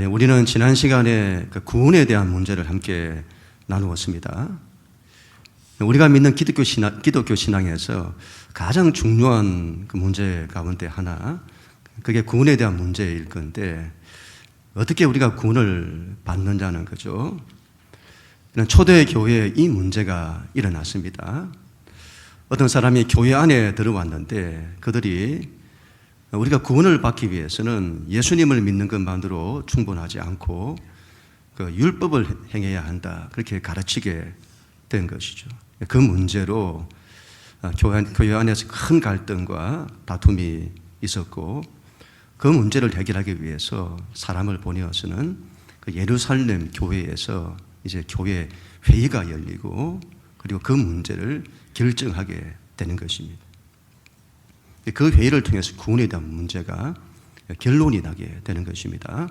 우리는 지난 시간에 그 구원에 대한 문제를 함께 나누었습니다. 우리가 믿는 기독교 신앙에서 가장 중요한 그 문제 가운데 하나, 그게 구원에 대한 문제일 건데, 어떻게 우리가 구원을 받느냐는 거죠. 초대 교회에 이 문제가 일어났습니다. 어떤 사람이 교회 안에 들어왔는데 그들이 우리가 구원을 받기 위해서는 예수님을 믿는 것만으로 충분하지 않고 그 율법을 행해야 한다, 그렇게 가르치게 된 것이죠. 그 문제로 교회 안에서 큰 갈등과 다툼이 있었고, 그 문제를 해결하기 위해서 사람을 보내어서는 그 예루살렘 교회에서 이제 교회 회의가 열리고, 그리고 그 문제를 결정하게 되는 것입니다. 그 회의를 통해서 구원에 대한 문제가 결론이 나게 되는 것입니다.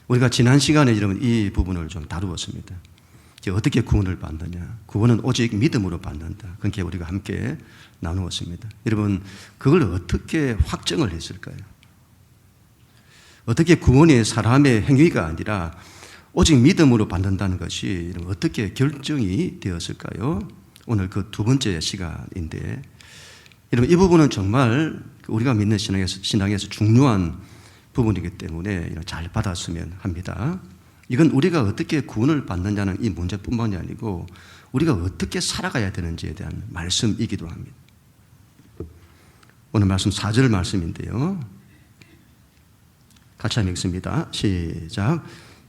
우리가 지난 시간에 여러분 이 부분을 좀 다루었습니다. 어떻게 구원을 받느냐? 구원은 오직 믿음으로 받는다. 그렇게 우리가 함께 나누었습니다. 여러분, 그걸 어떻게 확정을 했을까요? 어떻게 구원이 사람의 행위가 아니라 오직 믿음으로 받는다는 것이 어떻게 결정이 되었을까요? 오늘 그 두 번째 시간인데, 여러분, 이 부분은 정말 우리가 믿는 신앙에서 중요한 부분이기 때문에 잘 받았으면 합니다. 이건 우리가 어떻게 구원을 받느냐는 이 문제뿐만이 아니고 우리가 어떻게 살아가야 되는지에 대한 말씀이기도 합니다. 오늘 말씀 4절 말씀인데요. 같이 한번 읽습니다. 시작.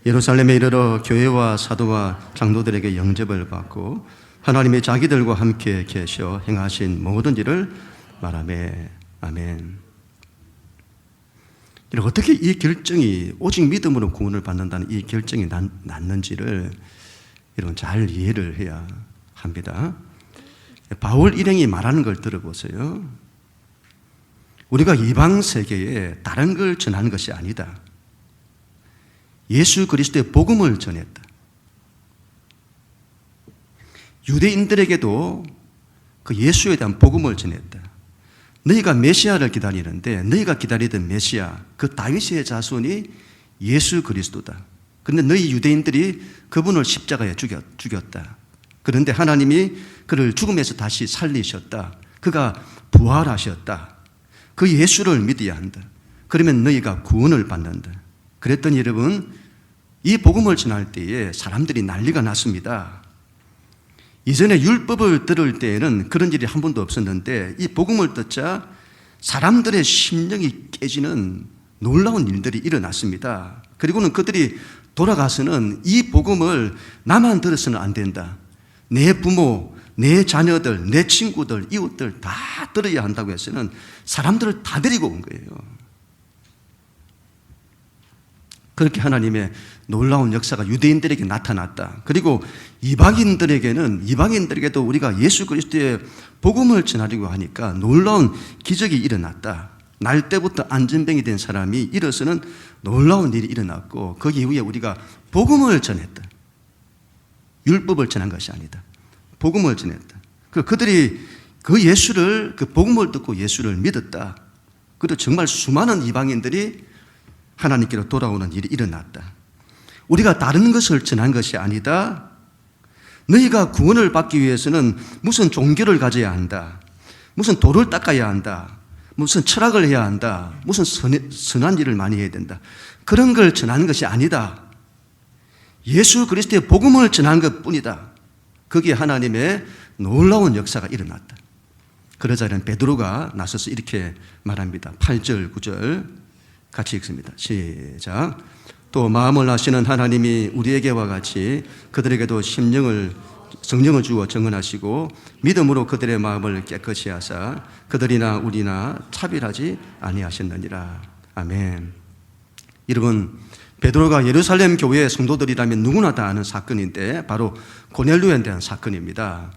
예루살렘에 이르러 교회와 사도와 장로들에게 영접을 받고 하나님이 자기들과 함께 계셔 행하신 모든 일을 말하매. 아멘. 어떻게 이 결정이 오직 믿음으로 구원을 받는다는 이 결정이 났는지를 여러분 잘 이해를 해야 합니다. 바울 일행이 말하는 걸 들어보세요. 우리가 이방 세계에 다른 걸 전하는 것이 아니다. 예수 그리스도의 복음을 전했다. 유대인들에게도 그 예수에 대한 복음을 전했다. 너희가 메시아를 기다리는데 너희가 기다리던 메시아, 그 다윗의 자손이 예수 그리스도다. 그런데 너희 유대인들이 그분을 십자가에 죽였다. 그런데 하나님이 그를 죽음에서 다시 살리셨다. 그가 부활하셨다. 그 예수를 믿어야 한다. 그러면 너희가 구원을 받는다. 그랬더니 여러분, 이 복음을 전할 때에 사람들이 난리가 났습니다. 이전에 율법을 들을 때에는 그런 일이 한 번도 없었는데 이 복음을 듣자 사람들의 심령이 깨지는 놀라운 일들이 일어났습니다. 그리고는 그들이 돌아가서는 이 복음을 나만 들어서는 안 된다. 내 부모, 내 자녀들, 내 친구들, 이웃들 다 들어야 한다고 해서는 사람들을 다 데리고 온 거예요. 그렇게 하나님의 놀라운 역사가 유대인들에게 나타났다. 그리고 이방인들에게도 우리가 예수 그리스도의 복음을 전하려고 하니까 놀라운 기적이 일어났다. 날 때부터 안전병이 된 사람이 일어서는 놀라운 일이 일어났고, 그 이후에 우리가 복음을 전했다. 율법을 전한 것이 아니다. 복음을 전했다. 그들이 그 예수를, 그 복음을 듣고 예수를 믿었다. 그리고 정말 수많은 이방인들이 하나님께로 돌아오는 일이 일어났다. 우리가 다른 것을 전한 것이 아니다. 너희가 구원을 받기 위해서는 무슨 종교를 가져야 한다. 무슨 돌을 닦아야 한다. 무슨 철학을 해야 한다. 무슨 선한 일을 많이 해야 된다. 그런 걸 전하는 것이 아니다. 예수 그리스도의 복음을 전한 것뿐이다. 거기에 하나님의 놀라운 역사가 일어났다. 그러자는 베드로가 나서서 이렇게 말합니다. 8절, 9절 같이 읽습니다. 시작. 또 마음을 아시는 하나님이 우리에게와 같이 그들에게도 성령을 주어 정언하시고 믿음으로 그들의 마음을 깨끗이 하사 그들이나 우리나 차별하지 아니하셨느니라. 아멘. 여러분, 베드로가 예루살렘 교회의 성도들이라면 누구나 다 아는 사건인데 바로 고넬료에 대한 사건입니다.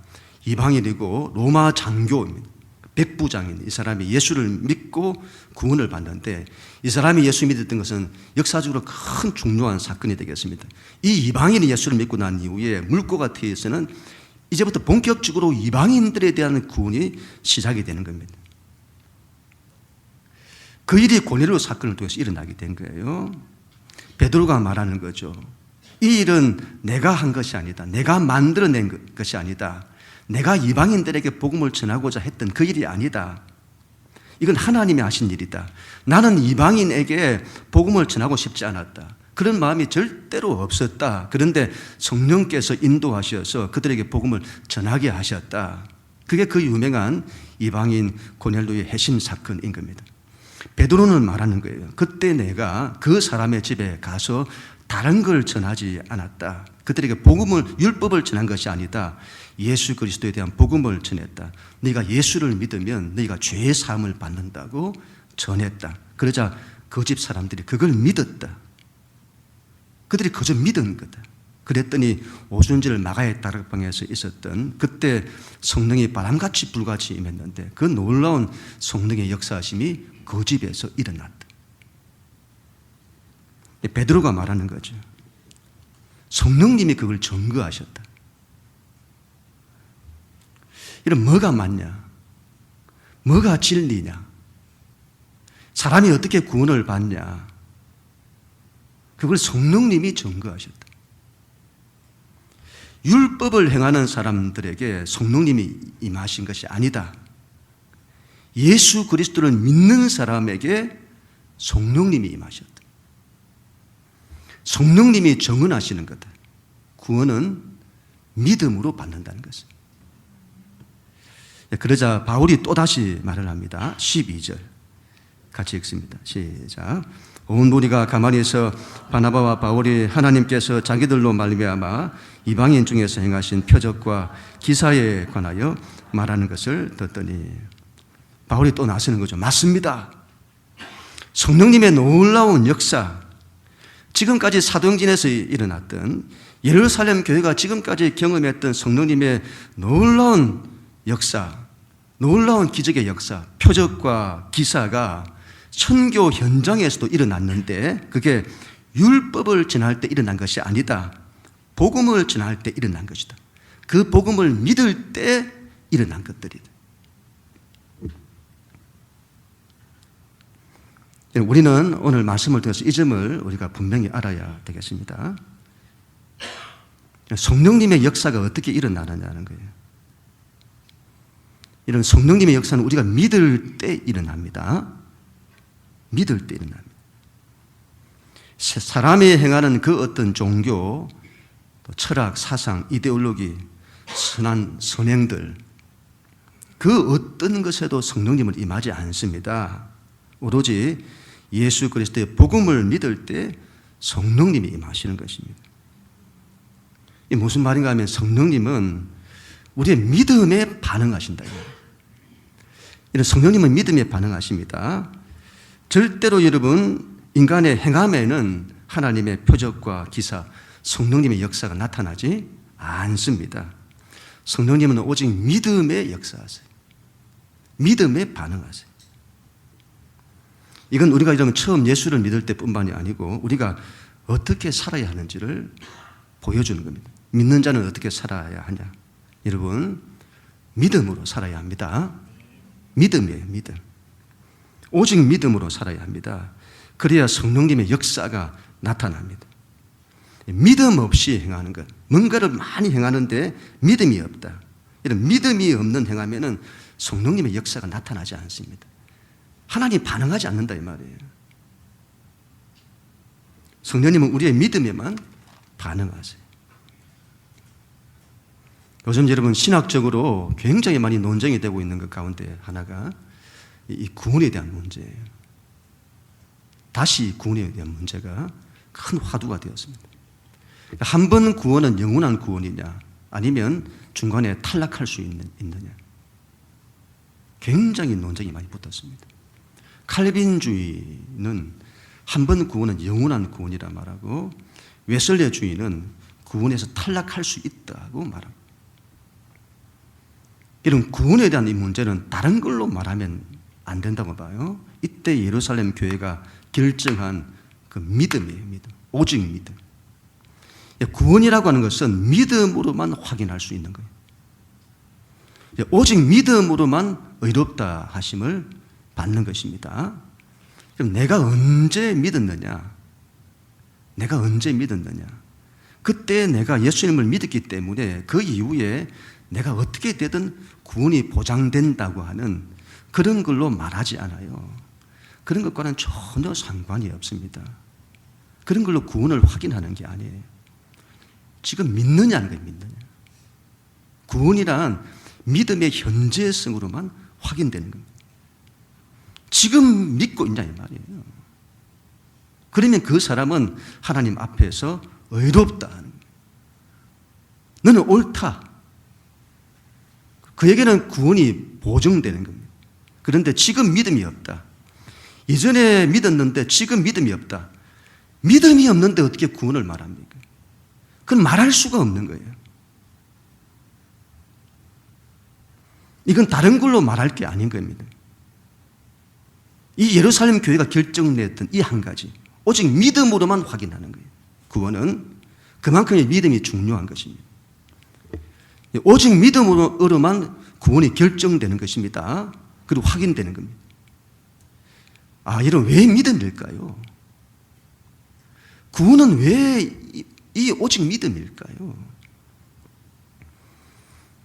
이방인이고 로마 장교입니다. 백부장인 이 사람이 예수를 믿고 구원을 받는데, 이 사람이 예수 믿었던 것은 역사적으로 큰 중요한 사건이 되겠습니다. 이 이방인이 예수를 믿고 난 이후에 물고가 트에서는 이제부터 본격적으로 이방인들에 대한 구원이 시작이 되는 겁니다. 그 일이 고넬료 사건을 통해서 일어나게 된 거예요. 베드로가 말하는 거죠. 이 일은 내가 한 것이 아니다. 내가 만들어낸 것이 아니다. 내가 이방인들에게 복음을 전하고자 했던 그 일이 아니다. 이건 하나님이 하신 일이다. 나는 이방인에게 복음을 전하고 싶지 않았다. 그런 마음이 절대로 없었다. 그런데 성령께서 인도하셔서 그들에게 복음을 전하게 하셨다. 그게 그 유명한 이방인 고넬료의 해심 사건인 겁니다. 베드로는 말하는 거예요. 그때 내가 그 사람의 집에 가서 다른 걸 전하지 않았다. 그들에게 복음을, 율법을 전한 것이 아니다. 예수 그리스도에 대한 복음을 전했다. 네가 예수를 믿으면 네가 죄의 사함을 받는다고 전했다. 그러자 그 집 사람들이 그걸 믿었다. 그들이 그저 믿은 거다. 그랬더니 오순절 마가의 다락방에서 있었던 그때 성령이 바람같이 불같이 임했는데 그 놀라운 성령의 역사하심이 그 집에서 일어났다. 베드로가 말하는 거죠. 성령님이 그걸 증거하셨다. 이런 뭐가 맞냐? 뭐가 진리냐? 사람이 어떻게 구원을 받냐? 그걸 성령님이 증거하셨다. 율법을 행하는 사람들에게 성령님이 임하신 것이 아니다. 예수 그리스도를 믿는 사람에게 성령님이 임하셨다. 성령님이 정언하시는 거다. 구원은 믿음으로 받는다는 것을. 그러자 바울이 또다시 말을 합니다. 12절 같이 읽습니다. 시작. 온 무리가 가만히 있어 바나바와 바울이 하나님께서 자기들로 말미암아 이방인 중에서 행하신 표적과 기사에 관하여 말하는 것을 듣더니 바울이 또 나서는 거죠. 맞습니다. 성령님의 놀라운 역사, 지금까지 사도행전에서 일어났던 예루살렘 교회가 지금까지 경험했던 성령님의 놀라운 역사, 놀라운 기적의 역사, 표적과 기사가 선교 현장에서도 일어났는데 그게 율법을 전할 때 일어난 것이 아니다. 복음을 전할 때 일어난 것이다. 그 복음을 믿을 때 일어난 것들이다. 우리는 오늘 말씀을 통해서 이 점을 우리가 분명히 알아야 되겠습니다. 성령님의 역사가 어떻게 일어나느냐는 거예요. 이런 성령님의 역사는 우리가 믿을 때 일어납니다. 믿을 때 일어납니다. 사람이 행하는 그 어떤 종교, 철학, 사상, 이데올로기, 선한 선행들, 그 어떤 것에도 성령님을 임하지 않습니다. 오로지 예수 그리스도의 복음을 믿을 때 성령님이 임하시는 것입니다. 이게 무슨 말인가 하면 성령님은 우리의 믿음에 반응하신다. 이런 성령님은 믿음에 반응하십니다. 절대로 여러분 인간의 행함에는 하나님의 표적과 기사, 성령님의 역사가 나타나지 않습니다. 성령님은 오직 믿음에 역사하세요. 믿음에 반응하세요. 이건 우리가 이러면 처음 예수를 믿을 때뿐만이 아니고 우리가 어떻게 살아야 하는지를 보여주는 겁니다. 믿는 자는 어떻게 살아야 하냐? 여러분, 믿음으로 살아야 합니다. 믿음이에요, 믿음. 오직 믿음으로 살아야 합니다. 그래야 성령님의 역사가 나타납니다. 믿음 없이 행하는 것, 뭔가를 많이 행하는데 믿음이 없다. 이런 믿음이 없는 행하면은 성령님의 역사가 나타나지 않습니다. 하나님 반응하지 않는다 이 말이에요. 성령님은 우리의 믿음에만 반응하세요. 요즘 여러분 신학적으로 굉장히 많이 논쟁이 되고 있는 것 가운데 하나가 이 구원에 대한 문제예요. 다시 구원에 대한 문제가 큰 화두가 되었습니다. 한 번 구원은 영원한 구원이냐 아니면 중간에 탈락할 수 있느냐, 굉장히 논쟁이 많이 붙었습니다. 칼빈주의는 한 번 구원은 영원한 구원이라 말하고 웨슬레주의는 구원에서 탈락할 수 있다고 말합니다. 이런 구원에 대한 이 문제는 다른 걸로 말하면 안 된다고 봐요. 이때 예루살렘 교회가 결정한 그 믿음이에요. 믿음. 오직 믿음. 구원이라고 하는 것은 믿음으로만 확인할 수 있는 거예요. 오직 믿음으로만 의롭다 하심을 받는 것입니다. 그럼 내가 언제 믿었느냐? 내가 언제 믿었느냐? 그때 내가 예수님을 믿었기 때문에 그 이후에 내가 어떻게 되든 구원이 보장된다고 하는 그런 걸로 말하지 않아요. 그런 것과는 전혀 상관이 없습니다. 그런 걸로 구원을 확인하는 게 아니에요. 지금 믿느냐는 거예요, 믿느냐. 구원이란 믿음의 현재성으로만 확인되는 겁니다. 지금 믿고 있냐 이 말이에요. 그러면 그 사람은 하나님 앞에서 의롭다. 너는 옳다. 그에게는 구원이 보증되는 겁니다. 그런데 지금 믿음이 없다. 이전에 믿었는데 지금 믿음이 없다. 믿음이 없는데 어떻게 구원을 말합니까? 그건 말할 수가 없는 거예요. 이건 다른 걸로 말할 게 아닌 겁니다. 이 예루살렘 교회가 결정냈던 이 한 가지, 오직 믿음으로만 확인하는 거예요. 구원은 그만큼 믿음이 중요한 것입니다. 오직 믿음으로만 구원이 결정되는 것입니다. 그리고 확인되는 겁니다. 이런 왜 믿음일까요? 구원은 왜 이 오직 믿음일까요?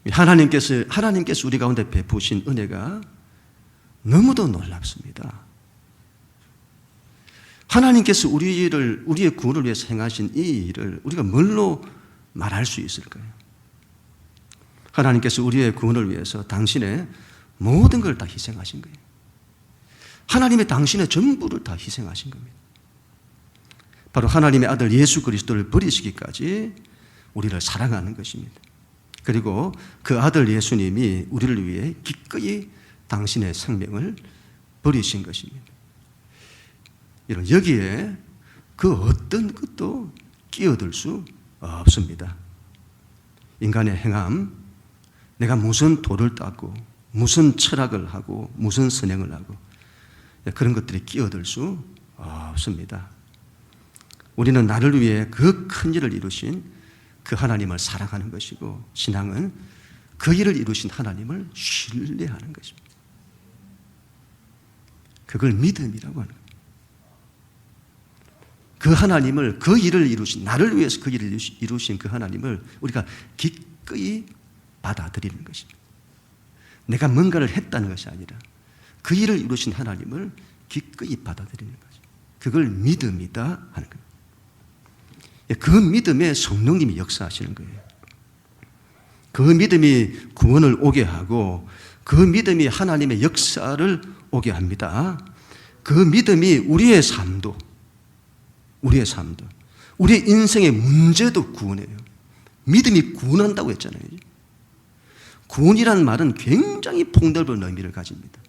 하나님께서 우리 가운데 베푸신 은혜가 너무도 놀랍습니다. 하나님께서 우리의 구원을 위해서 행하신 이 일을 우리가 뭘로 말할 수 있을까요? 하나님께서 우리의 구원을 위해서 당신의 모든 걸 다 희생하신 거예요. 하나님의 당신의 전부를 다 희생하신 겁니다. 바로 하나님의 아들 예수 그리스도를 버리시기까지 우리를 사랑하는 것입니다. 그리고 그 아들 예수님이 우리를 위해 기꺼이 당신의 생명을 버리신 것입니다. 여기에 그 어떤 것도 끼어들 수 없습니다. 인간의 행함, 내가 무슨 도를 닦고 무슨 철학을 하고 무슨 선행을 하고 그런 것들이 끼어들 수 없습니다. 우리는 나를 위해 그 큰 일을 이루신 그 하나님을 사랑하는 것이고, 신앙은 그 일을 이루신 하나님을 신뢰하는 것입니다. 그걸 믿음이라고 하는 거예요. 그 하나님을, 그 일을 이루신, 나를 위해서 그 일을 이루신 그 하나님을 우리가 기꺼이 받아들이는 것입니다. 내가 뭔가를 했다는 것이 아니라 그 일을 이루신 하나님을 기꺼이 받아들이는 거죠. 그걸 믿음이다 하는 거예요. 그 믿음에 성령님이 역사하시는 거예요. 그 믿음이 구원을 오게 하고 그 믿음이 하나님의 역사를 오게 합니다. 그 믿음이 우리의 삶도 우리의 인생의 문제도 구원해요. 믿음이 구원한다고 했잖아요. 구원이라는 말은 굉장히 폭넓은 의미를 가집니다.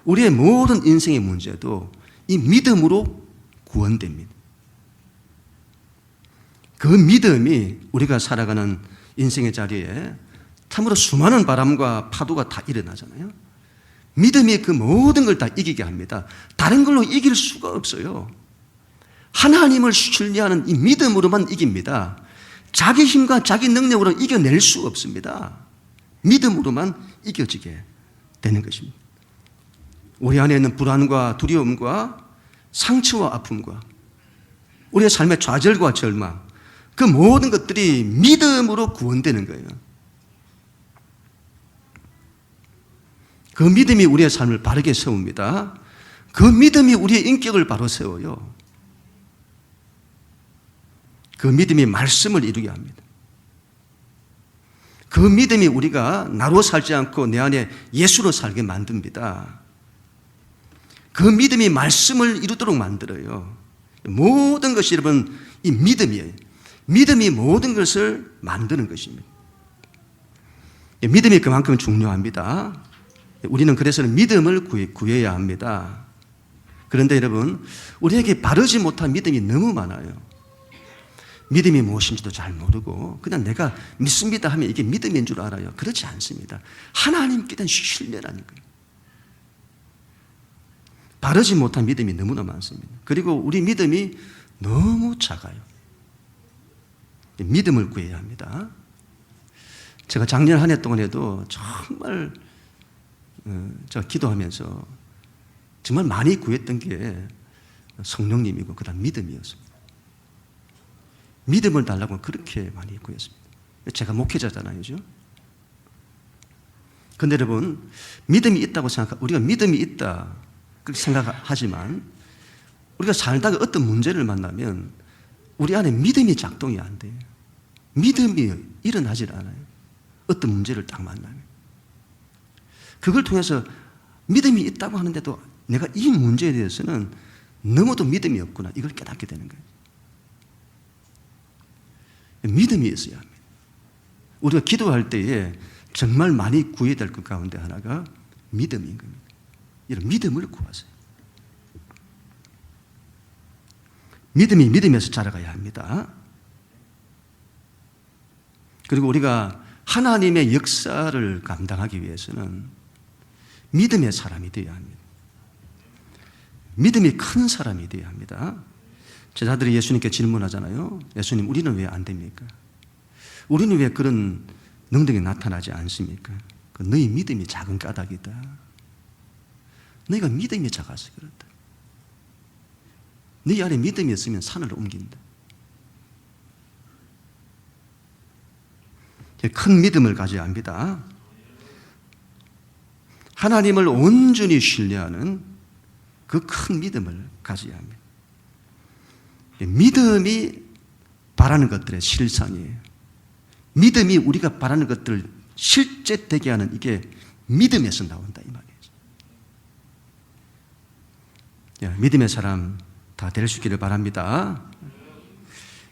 우리의 모든 인생의 문제도 이 믿음으로 구원됩니다. 그 믿음이 우리가 살아가는 인생의 자리에 참으로 수많은 바람과 파도가 다 일어나잖아요. 믿음이 그 모든 걸 다 이기게 합니다. 다른 걸로 이길 수가 없어요. 하나님을 신뢰하는 이 믿음으로만 이깁니다. 자기 힘과 자기 능력으로 이겨낼 수 없습니다. 믿음으로만 이겨지게 되는 것입니다. 우리 안에 있는 불안과 두려움과 상처와 아픔과 우리의 삶의 좌절과 절망, 그 모든 것들이 믿음으로 구원되는 거예요. 그 믿음이 우리의 삶을 바르게 세웁니다. 그 믿음이 우리의 인격을 바로 세워요. 그 믿음이 말씀을 이루게 합니다. 그 믿음이 우리가 나로 살지 않고 내 안에 예수로 살게 만듭니다. 그 믿음이 말씀을 이루도록 만들어요. 모든 것이 여러분 이 믿음이에요. 믿음이 모든 것을 만드는 것입니다. 믿음이 그만큼 중요합니다. 우리는 그래서 믿음을 구해야 합니다. 그런데 여러분, 우리에게 바르지 못한 믿음이 너무 많아요. 믿음이 무엇인지도 잘 모르고 그냥 내가 믿습니다 하면 이게 믿음인 줄 알아요. 그렇지 않습니다. 하나님께 대한 신뢰라는 거예요. 바르지 못한 믿음이 너무나 많습니다. 그리고 우리 믿음이 너무 작아요. 믿음을 구해야 합니다. 제가 작년 한 해 동안에도 정말 제가 기도하면서 정말 많이 구했던 게 성령님이고 그다음 믿음이었습니다. 믿음을 달라고 그렇게 많이 구했습니다. 제가 목회자잖아요. 그런데 여러분, 믿음이 있다고 우리가 믿음이 있다 그렇게 생각하지만 우리가 살다가 어떤 문제를 만나면 우리 안에 믿음이 작동이 안 돼요. 믿음이 일어나질 않아요. 어떤 문제를 딱 만나면. 그걸 통해서 믿음이 있다고 하는데도 내가 이 문제에 대해서는 너무도 믿음이 없구나, 이걸 깨닫게 되는 거예요. 믿음이 있어야 합니다. 우리가 기도할 때에 정말 많이 구해야 될 것 가운데 하나가 믿음인 겁니다. 이런 믿음을 구하세요. 믿음이 믿음에서 자라가야 합니다. 그리고 우리가 하나님의 역사를 감당하기 위해서는 믿음의 사람이 되어야 합니다. 믿음이 큰 사람이 되어야 합니다. 제자들이 예수님께 질문하잖아요. 예수님, 우리는 왜 안 됩니까? 우리는 왜 그런 능력이 나타나지 않습니까? 너희 믿음이 작은 까닭이다. 너희가 믿음이 작아서 그렇다. 너희 안에 믿음이 있으면 산을 옮긴다. 큰 믿음을 가져야 합니다. 하나님을 온전히 신뢰하는 그 큰 믿음을 가져야 합니다. 믿음이 바라는 것들의 실상이에요. 믿음이 우리가 바라는 것들을 실제 되게 하는 이게 믿음에서 나온다 이 말이에요. 믿음의 사람 다 될 수 있기를 바랍니다.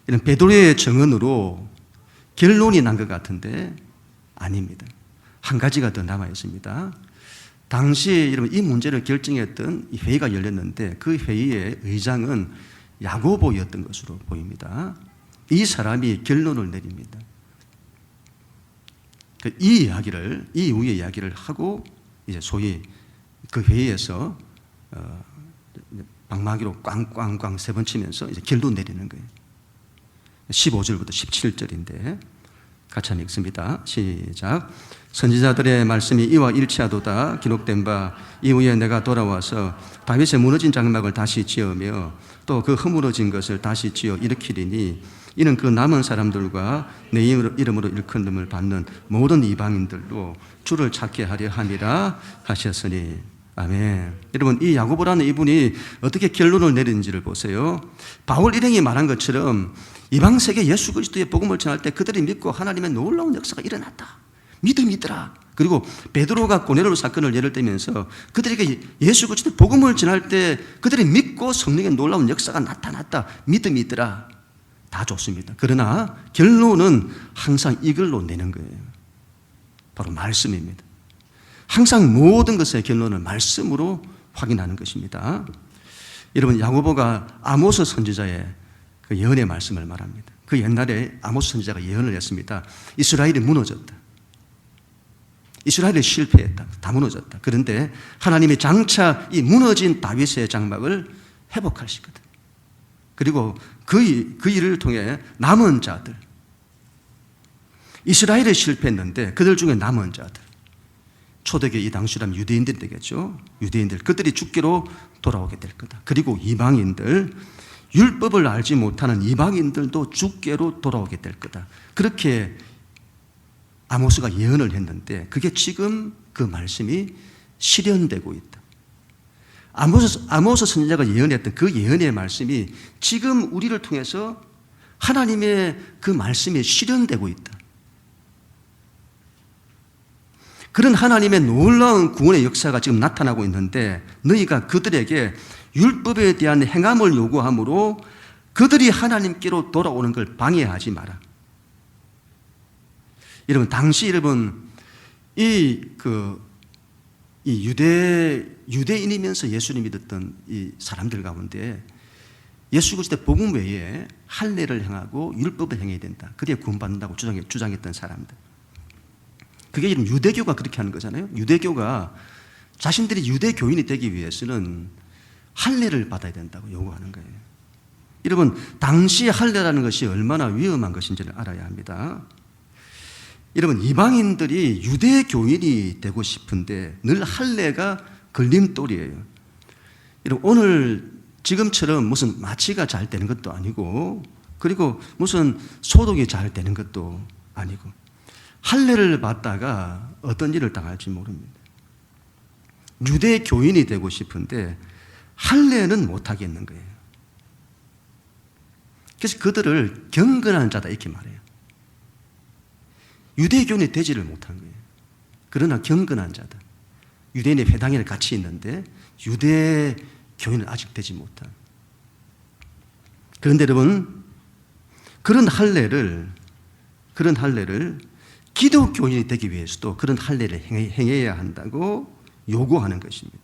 이런 베드로의 증언으로 결론이 난 것 같은데 아닙니다. 한 가지가 더 남아 있습니다. 당시 이 문제를 결정했던 이 회의가 열렸는데 그 회의의 의장은 야고보였던 것으로 보입니다. 이 사람이 결론을 내립니다. 이 이후의 이야기를 하고 이제 소위 그 회의에서 방망이로 꽝꽝꽝 세 번 치면서 이제 결론 내리는 거예요. 15절부터 17절인데 같이 한번 읽습니다. 시작. 선지자들의 말씀이 이와 일치하도다. 기록된 바 이후에 내가 돌아와서 다윗의 무너진 장막을 다시 지으며 또 그 허물어진 것을 다시 지어 일으키리니 이는 그 남은 사람들과 내 이름으로 일컬음을 받는 모든 이방인들도 주를 찾게 하려 함이라 하셨으니. 아멘. 여러분, 이 야고보라는 이분이 어떻게 결론을 내리는지를 보세요. 바울 일행이 말한 것처럼 이방 세계 예수 그리스도의 복음을 전할 때 그들이 믿고 하나님의 놀라운 역사가 일어났다. 믿음이 있더라. 그리고 베드로가 고넬료 사건을 예를 들면서 그들에게 예수 그리스도의 복음을 전할 때 그들이 믿고 성령의 놀라운 역사가 나타났다. 믿음이 있더라. 다 좋습니다. 그러나 결론은 항상 이걸로 내는 거예요. 바로 말씀입니다. 항상 모든 것의 결론을 말씀으로 확인하는 것입니다. 여러분, 야고보가 아모스 선지자의 그 예언의 말씀을 말합니다. 그 옛날에 아모스 선지자가 예언을 했습니다. 이스라엘이 무너졌다. 이스라엘이 실패했다. 다 무너졌다. 그런데 하나님이 장차 이 무너진 다윗의 장막을 회복하실 거다. 그리고 그 일을 통해 남은 자들, 이스라엘이 실패했는데 그들 중에 남은 자들, 초대교회 이 당시라면 유대인들 되겠죠. 유대인들, 그들이 주께로 돌아오게 될 거다. 그리고 이방인들, 율법을 알지 못하는 이방인들도 주께로 돌아오게 될 거다. 그렇게 아모스가 예언을 했는데 그게 지금 그 말씀이 실현되고 있다. 아모스 선지자가 예언했던 그 예언의 말씀이 지금 우리를 통해서 하나님의 그 말씀이 실현되고 있다. 그런 하나님의 놀라운 구원의 역사가 지금 나타나고 있는데 너희가 그들에게 율법에 대한 행함을 요구함으로 그들이 하나님께로 돌아오는 걸 방해하지 마라. 여러분, 당시 이 유대인이면서 예수를 믿었던 이 사람들 가운데 예수 그리스도의 복음 외에 할례를 행하고 율법을 행해야 된다. 그래야 구원받는다고 주장했던 사람들. 그게 이런 유대교가 그렇게 하는 거잖아요. 유대교가 자신들이 유대교인이 되기 위해서는 할례를 받아야 된다고 요구하는 거예요. 여러분, 당시 할례라는 것이 얼마나 위험한 것인지를 알아야 합니다. 여러분, 이방인들이 유대교인이 되고 싶은데 늘 할례가 걸림돌이에요. 여러분, 오늘 지금처럼 무슨 마취가 잘 되는 것도 아니고 그리고 무슨 소독이 잘 되는 것도 아니고 할례를 받다가 어떤 일을 당할지 모릅니다. 유대 교인이 되고 싶은데 할례는 못하겠는 거예요. 그래서 그들을 경건한 자다 이렇게 말해요. 유대 교인이 되지를 못한 거예요. 그러나 경건한 자다. 유대인의 회당에는 같이 있는데 유대 교인은 아직 되지 못한. 그런데 여러분, 그런 할례를 기독교인이 되기 위해서도 그런 할례를 행해야 한다고 요구하는 것입니다.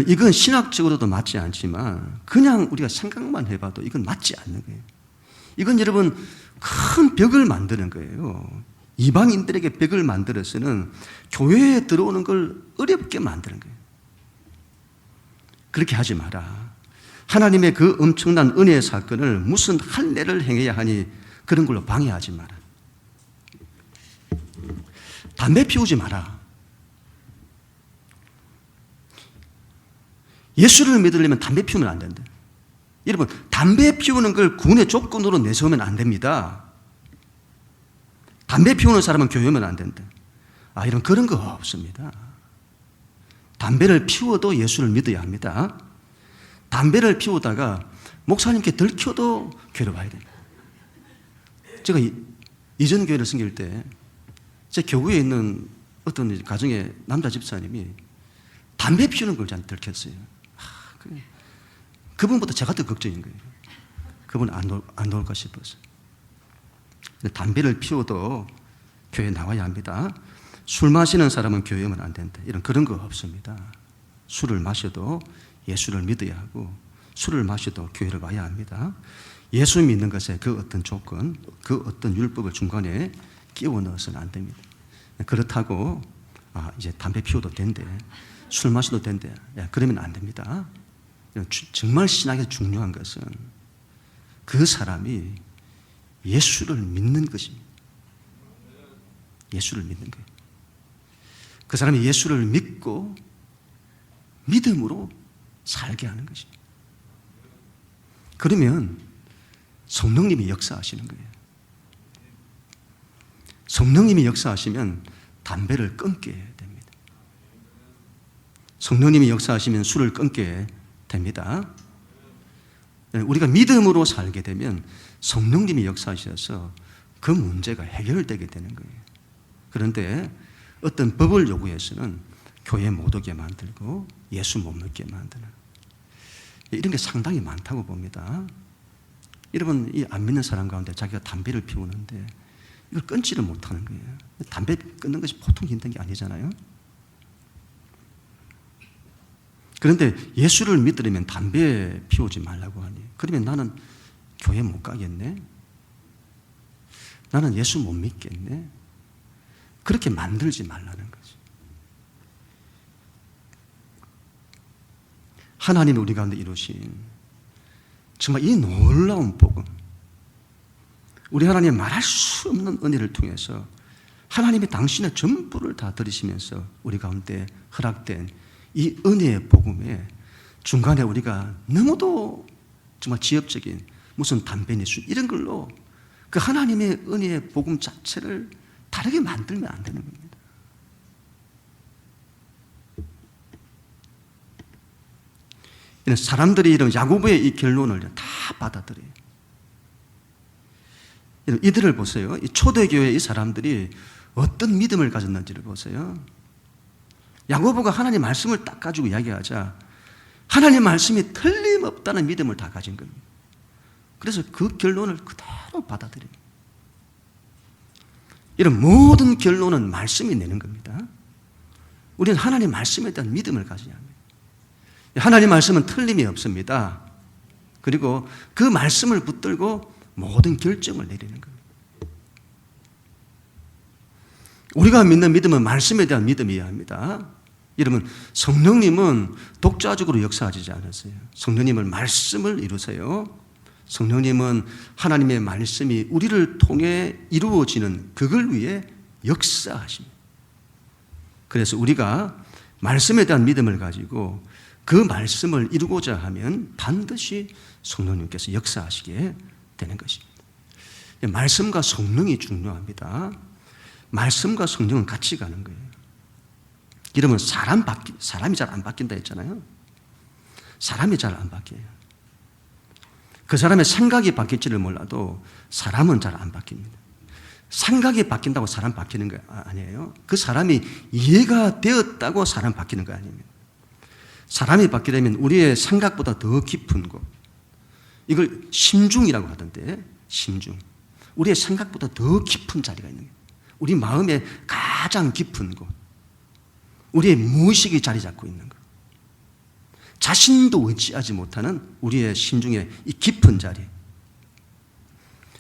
이건 신학적으로도 맞지 않지만 그냥 우리가 생각만 해봐도 이건 맞지 않는 거예요. 이건 여러분 큰 벽을 만드는 거예요. 이방인들에게 벽을 만들어서는 교회에 들어오는 걸 어렵게 만드는 거예요. 그렇게 하지 마라. 하나님의 그 엄청난 은혜의 사건을 무슨 할례를 행해야 하니 그런 걸로 방해하지 마라. 담배 피우지 마라. 예수를 믿으려면 담배 피우면 안 된다. 여러분, 담배 피우는 걸 구원의 조건으로 내세우면 안 됩니다. 담배 피우는 사람은 교회 오면 안 된다. 여러분, 그런 거 없습니다. 담배를 피워도 예수를 믿어야 합니다. 담배를 피우다가 목사님께 들켜도 교회로 와야 됩니다. 제가 이전 교회를 섬길 때 제 교구에 있는 어떤 가정의 남자 집사님이 담배 피우는 걸 저한테 들켰어요. 그분보다 제가 더 걱정인 거예요. 그분 안 나올까 싶어서. 담배를 피워도 교회에 나와야 합니다. 술 마시는 사람은 교회에 오면 안 된다. 이런 그런 거 없습니다. 술을 마셔도 예수를 믿어야 하고 술을 마셔도 교회를 와야 합니다. 예수 믿는 것에 그 어떤 조건, 그 어떤 율법을 중간에 끼워 넣어서는 안 됩니다. 그렇다고 이제 담배 피워도 된대, 술 마셔도 된대, 그러면 안 됩니다. 정말 신학에서 중요한 것은 그 사람이 예수를 믿는 것입니다. 예수를 믿는 거예요. 그 사람이 예수를 믿고 믿음으로 살게 하는 것입니다. 그러면 성령님이 역사하시는 거예요. 성령님이 역사하시면 담배를 끊게 됩니다. 성령님이 역사하시면 술을 끊게 됩니다. 우리가 믿음으로 살게 되면 성령님이 역사하셔서 그 문제가 해결되게 되는 거예요. 그런데 어떤 법을 요구해서는 교회 못 오게 만들고 예수 못 믿게 만드는 이런 게 상당히 많다고 봅니다. 여러분, 이 안 믿는 사람 가운데 자기가 담배를 피우는데 이걸 끊지를 못하는 거예요. 담배 끊는 것이 보통 힘든 게 아니잖아요. 그런데 예수를 믿으려면 담배 피우지 말라고 하니, 그러면 나는 교회 못 가겠네? 나는 예수 못 믿겠네? 그렇게 만들지 말라는 거지. 하나님이 우리 가운데 이루신 정말 이 놀라운 복음, 우리 하나님 말할 수 없는 은혜를 통해서 하나님이 당신의 전부를 다 들이시면서 우리 가운데 허락된 이 은혜의 복음에 중간에 우리가 너무도 정말 지엽적인 무슨 담배니 술 이런 걸로 그 하나님의 은혜의 복음 자체를 다르게 만들면 안 되는 겁니다. 이런 사람들이 이런 야고보의 이 결론을 다 받아들여요. 이들을 보세요. 이 초대교회 이 사람들이 어떤 믿음을 가졌는지를 보세요. 야고보가 하나님 말씀을 딱 가지고 이야기하자 하나님 말씀이 틀림없다는 믿음을 다 가진 겁니다. 그래서 그 결론을 그대로 받아들여요. 이런 모든 결론은 말씀이 내는 겁니다. 우리는 하나님 말씀에 대한 믿음을 가져야 합니다. 하나님 말씀은 틀림이 없습니다. 그리고 그 말씀을 붙들고 모든 결정을 내리는 겁니다. 우리가 믿는 믿음은 말씀에 대한 믿음이어야 합니다. 여러분, 성령님은 독자적으로 역사하지 않았어요. 성령님은 말씀을 이루세요. 성령님은 하나님의 말씀이 우리를 통해 이루어지는 그걸 위해 역사하십니다. 그래서 우리가 말씀에 대한 믿음을 가지고 그 말씀을 이루고자 하면 반드시 성령님께서 역사하시게 되는 것입니다. 말씀과 성령이 중요합니다. 말씀과 성령은 같이 가는 거예요. 이러면 사람이 잘 안 바뀐다 했잖아요. 사람이 잘 안 바뀌어요. 그 사람의 생각이 바뀔지를 몰라도 사람은 잘 안 바뀝니다. 생각이 바뀐다고 사람 바뀌는 거 아니에요. 그 사람이 이해가 되었다고 사람 바뀌는 거 아닙니다. 사람이 바뀌려면 우리의 생각보다 더 깊은 곳, 이걸 심중이라고 하던데, 심중. 우리의 생각보다 더 깊은 자리가 있는 거예요. 우리 마음의 가장 깊은 곳, 우리의 무의식이 자리 잡고 있는 것, 자신도 의지하지 못하는 우리의 심중의 이 깊은 자리.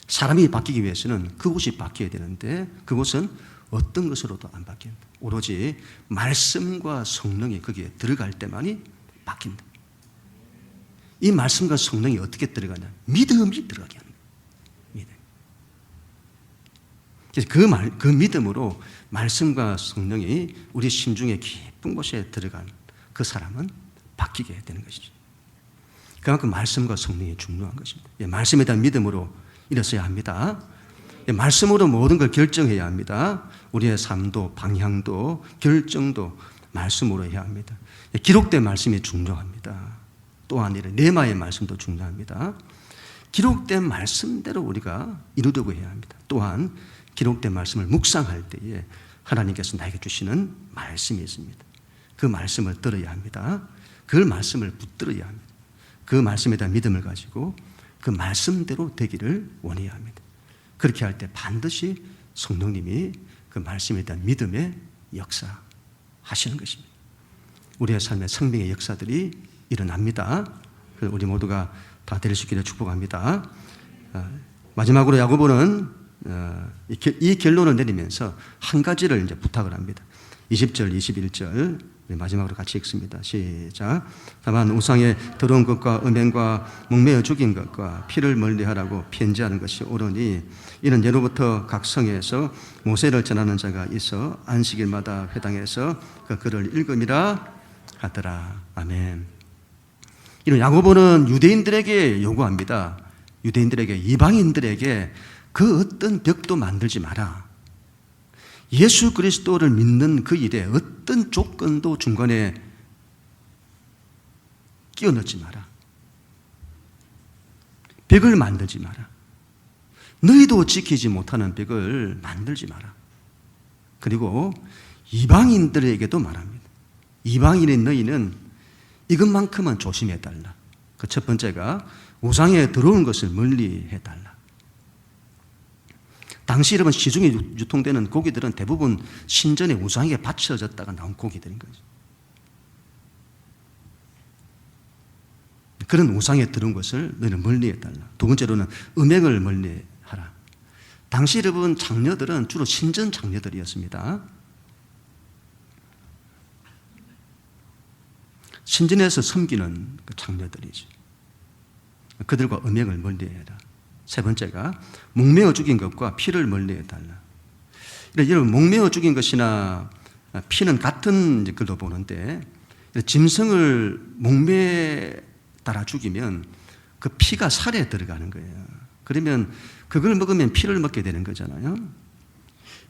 사람이 바뀌기 위해서는 그곳이 바뀌어야 되는데 그곳은 어떤 것으로도 안 바뀐다. 오로지 말씀과 성령이 거기에 들어갈 때만이 바뀐다. 이 말씀과 성령이 어떻게 들어가냐? 믿음이 들어가게 하는 거예요. 믿음. 그래서 그 믿음으로 말씀과 성령이 우리 심중의 깊은 곳에 들어간 그 사람은 바뀌게 되는 것이죠. 그만큼 말씀과 성령이 중요한 것입니다. 말씀에 대한 믿음으로 일어서야 합니다. 말씀으로 모든 걸 결정해야 합니다. 우리의 삶도 방향도 결정도 말씀으로 해야 합니다. 기록된 말씀이 중요합니다. 또한 레마의 말씀도 중요합니다. 기록된 말씀대로 우리가 이루려고 해야 합니다. 또한 기록된 말씀을 묵상할 때에 하나님께서 나에게 주시는 말씀이 있습니다. 그 말씀을 들어야 합니다. 그 말씀을 붙들어야 합니다. 그 말씀에 대한 믿음을 가지고 그 말씀대로 되기를 원해야 합니다. 그렇게 할 때 반드시 성령님이 그 말씀에 대한 믿음의 역사하시는 것입니다. 우리의 삶의 생명의 역사들이 일어납니다. 우리 모두가 다 될 수 있기를 축복합니다. 마지막으로 야고보는 이 결론을 내리면서 한 가지를 이제 부탁을 합니다. 20절, 21절 마지막으로 같이 읽습니다. 시작. 다만 우상에 들어온 것과 음행과 목매어 죽인 것과 피를 멀리하라고 편지하는 것이 옳으니 이는 예로부터 각 성에서 모세를 전하는 자가 있어 안식일마다 회당에서 그 글을 읽음이라 하더라. 아멘. 이런 야고보는 유대인들에게 요구합니다. 유대인들에게, 이방인들에게 그 어떤 벽도 만들지 마라. 예수 그리스도를 믿는 그 일에 어떤 조건도 중간에 끼워 넣지 마라. 벽을 만들지 마라. 너희도 지키지 못하는 벽을 만들지 마라. 그리고 이방인들에게도 말합니다. 이방인인 너희는 이것만큼은 조심해달라. 그 첫 번째가 우상에 들어온 것을 멀리 해달라. 당시 여러분 시중에 유통되는 고기들은 대부분 신전에 우상에게 바쳐졌다가 나온 고기들인 거죠. 그런 우상에 들어온 것을 너희는 멀리해달라. 두 번째로는 음행을 멀리하라. 당시 여러분 장녀들은 주로 신전 장녀들이었습니다. 신전에서 섬기는 그 장녀들이죠. 그들과 음행을 멀리해라. 세 번째가 목매어 죽인 것과 피를 멀리해달라. 여러분 목매어 죽인 것이나 피는 같은 걸로 보는데 짐승을 목매 따라 죽이면 그 피가 살에 들어가는 거예요. 그러면 그걸 먹으면 피를 먹게 되는 거잖아요.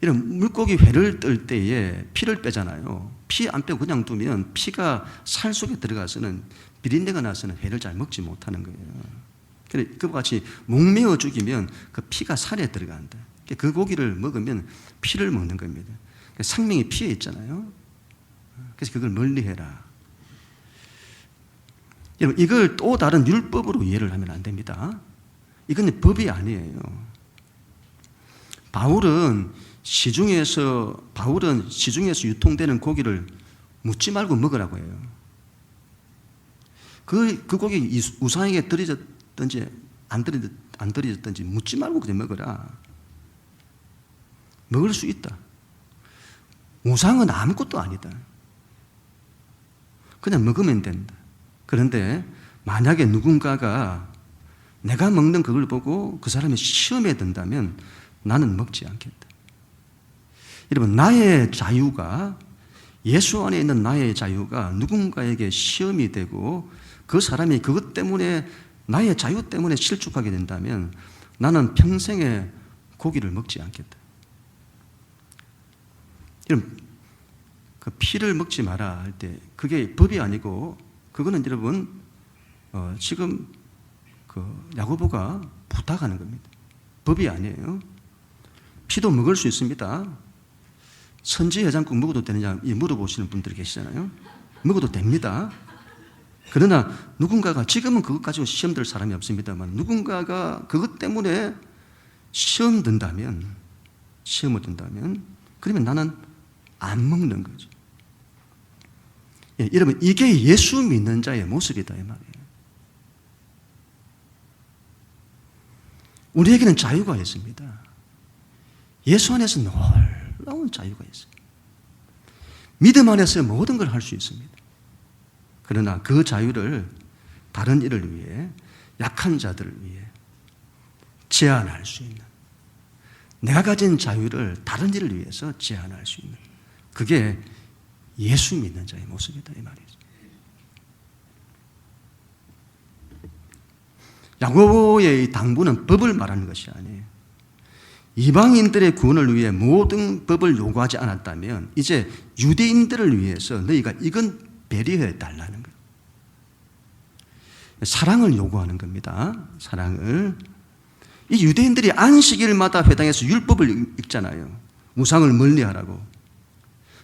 이런 물고기 회를 뜰 때에 피를 빼잖아요. 피 안 빼고 그냥 두면 피가 살 속에 들어가서는 비린내가 나서는 회를 잘 먹지 못하는 거예요. 그와 같이 목매어 죽이면 그 피가 살에 들어간다. 그 고기를 먹으면 피를 먹는 겁니다. 생명이 피에 있잖아요. 그래서 그걸 멀리해라. 여러분 이걸 또 다른 율법으로 이해를 하면 안 됩니다. 이건 법이 아니에요. 바울은 시중에서 유통되는 고기를 묻지 말고 먹으라고 해요. 그 고기 우상에게 들어졌든지 안 들어졌든지 묻지 말고 그냥 먹어라. 먹을 수 있다. 우상은 아무것도 아니다. 그냥 먹으면 된다. 그런데 만약에 누군가가 내가 먹는 그걸 보고 그 사람이 시험에 든다면 나는 먹지 않겠다. 여러분 나의 자유가 예수 안에 있는 나의 자유가 누군가에게 시험이 되고 그 사람이 그것 때문에 나의 자유 때문에 실족하게 된다면 나는 평생에 고기를 먹지 않겠다. 여러분, 그 피를 먹지 마라 할 때 그게 법이 아니고 그거는 여러분 지금 그 야고보가 부탁하는 겁니다. 법이 아니에요. 피도 먹을 수 있습니다. 선지 해장국 먹어도 되느냐 물어보시는 분들이 계시잖아요. 먹어도 됩니다. 그러나 누군가가 지금은 그것 가지고 시험 들 사람이 없습니다만 누군가가 그것 때문에 시험을 든다면 그러면 나는 안 먹는 거죠. 예, 여러분 이게 예수 믿는 자의 모습이다 이 말이에요. 우리에게는 자유가 있습니다. 예수 안에서 놀라운 자유가 있어요. 믿음 안에서 모든 걸 할 수 있습니다. 그러나 그 자유를 다른 일을 위해, 약한 자들을 위해 제한할 수 있는, 내가 가진 자유를 다른 일을 위해서 제한할 수 있는, 그게 예수 믿는 자의 모습이다 이 말이죠. 야고보의 당부는 법을 말하는 것이 아니에요. 이방인들의 구원을 위해 모든 법을 요구하지 않았다면 이제 유대인들을 위해서 너희가 이건 배려해 달라는 거예요. 사랑을 요구하는 겁니다. 사랑을. 이 유대인들이 안식일마다 회당에서 율법을 읽잖아요. 우상을 멀리하라고.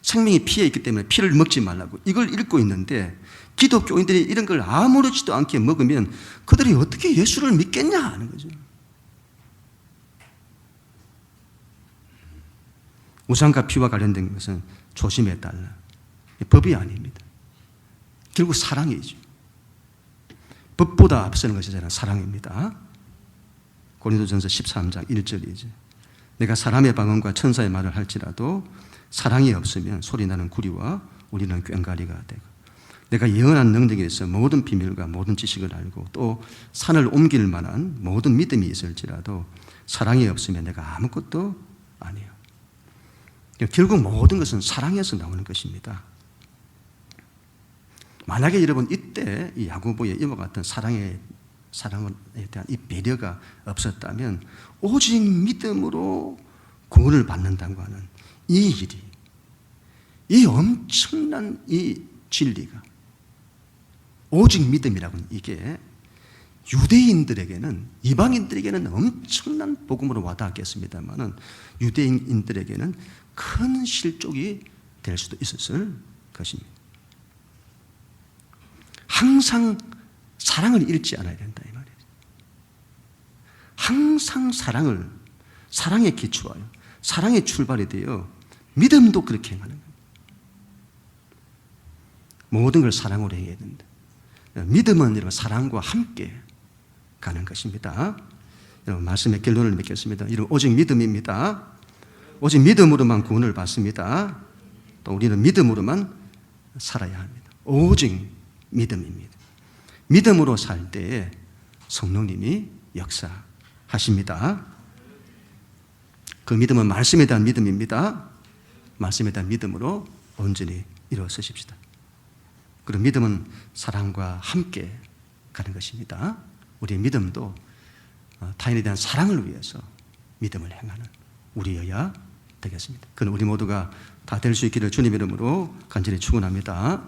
생명이 피에 있기 때문에 피를 먹지 말라고. 이걸 읽고 있는데 기독교인들이 이런 걸 아무렇지도 않게 먹으면 그들이 어떻게 예수를 믿겠냐 하는 거죠. 우상과 피와 관련된 것은 조심해 달라. 법이 아닙니다. 결국 사랑이죠. 법보다 앞서는 것이 사랑입니다. 고린도전서 13장 1절이죠. 내가 사람의 방언과 천사의 말을 할지라도 사랑이 없으면 소리나는 구리와 우리는 꽹과리가 되고, 내가 예언한 능력에 있어 모든 비밀과 모든 지식을 알고 또 산을 옮길 만한 모든 믿음이 있을지라도 사랑이 없으면 내가 아무것도 아니에요. 결국 모든 것은 사랑에서 나오는 것입니다. 만약에 여러분 이때 이 야고보의 이와 같은 사랑에 대한 이 배려가 없었다면 오직 믿음으로 구원을 받는다고 하는 이 일이, 이 엄청난 이 진리가 오직 믿음이라고는 이게 유대인들에게는, 이방인들에게는 엄청난 복음으로 와닿았겠습니다만은 유대인들에게는 큰 실족이 될 수도 있었을 것입니다. 항상 사랑을 잃지 않아야 된다 이 말이에요. 항상 사랑에 기초하여 사랑의 출발이 되어 믿음도 그렇게 행하는 거예요. 모든 걸 사랑으로 해야 된다. 믿음은 여러분 사랑과 함께 가는 것입니다. 여러분 말씀의 결론을 맺겠습니다. 이런 오직 믿음입니다. 오직 믿음으로만 구원을 받습니다. 또 우리는 믿음으로만 살아야 합니다. 오직 믿음입니다. 믿음으로 살 때에 성령님이 역사하십니다. 그 믿음은 말씀에 대한 믿음입니다. 말씀에 대한 믿음으로 온전히 일어서십시다. 그리고 믿음은 사랑과 함께 가는 것입니다. 우리의 믿음도 타인에 대한 사랑을 위해서 믿음을 행하는 우리여야 되겠습니다. 그는 우리 모두가 다 될 수 있기를 주님 이름으로 간절히 축원합니다.